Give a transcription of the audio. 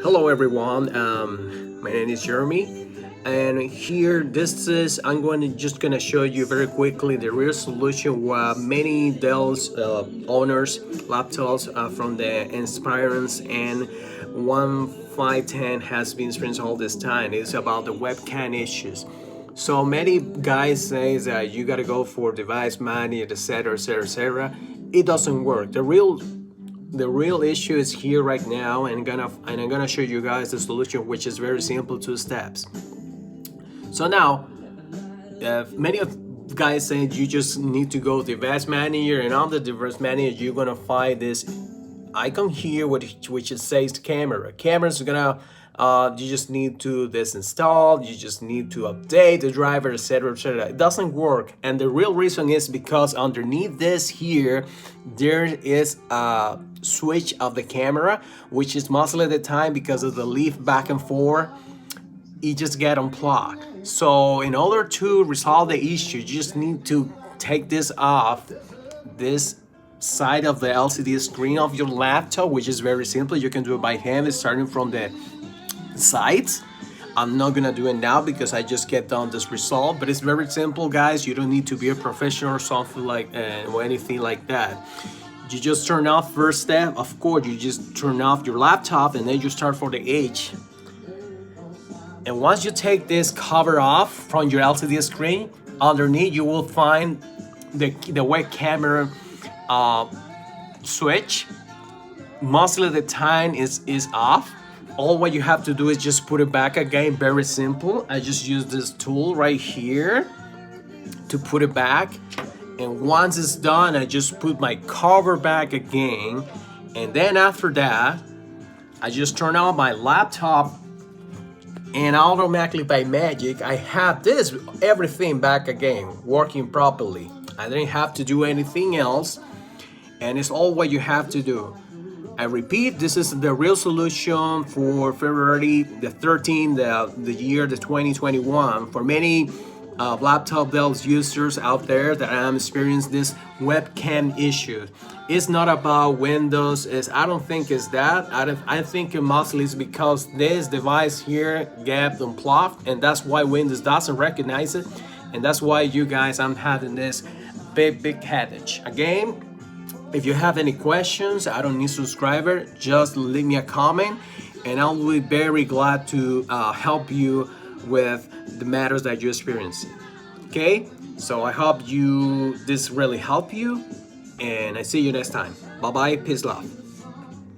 Hello everyone, my name is Jeremy, and here just gonna show you very quickly the real solution what many Dell's owners laptops from the Inspirons and 1510 has been experiencing all this time. It's about the webcam issues. So many guys say that you gotta go for device management, etc., etc., etc. It doesn't work. The real issue is here right now, and I'm gonna show you guys the solution, which is very simple, 2 steps. So now, many of guys saying you just need to go to device manager, and on the device manager you're gonna find this icon here, which it says camera. Camera's gonna you just need to disinstall, you just need to update the driver, etc., etc. It doesn't work, and the real reason is because underneath this here there is a switch of the camera, which is mostly the time because of the leaf back and forth, it just get unplugged. So in order to resolve the issue, you just need to take this off this side of the LCD screen of your laptop, which is very simple. You can do it by hand, starting from the sides. I'm not gonna do it now because I just get done this result, but it's very simple, guys. You don't need to be a professional or something like or anything like that. You just turn off, first step, of course, you just turn off your laptop and then you start for the H. And once you take this cover off from your LCD screen, underneath you will find the web camera switch. Most of the time is off. All what you have to do is just put it back again. Very simple. I just use this tool right here to put it back, and once it's done I just put my cover back again, and then after that I just turn on my laptop, and automatically by magic I have everything back again working properly. I didn't have to do anything else, and it's all what you have to do. I repeat, this is the real solution for February the 13th, the year the 2021. For many laptop Dell users out there that I'm experiencing this webcam issue. It's not about Windows. I don't think it's that. I think it mostly is because this device here got unplugged, and that's why Windows doesn't recognize it, and that's why you guys I'm having this big headache. Again, if you have any questions, I don't need subscriber, just leave me a comment and I'll be very glad to help you with the matters that you experience. Okay, so I hope this really help you, and I see you next time. Bye bye, peace, love.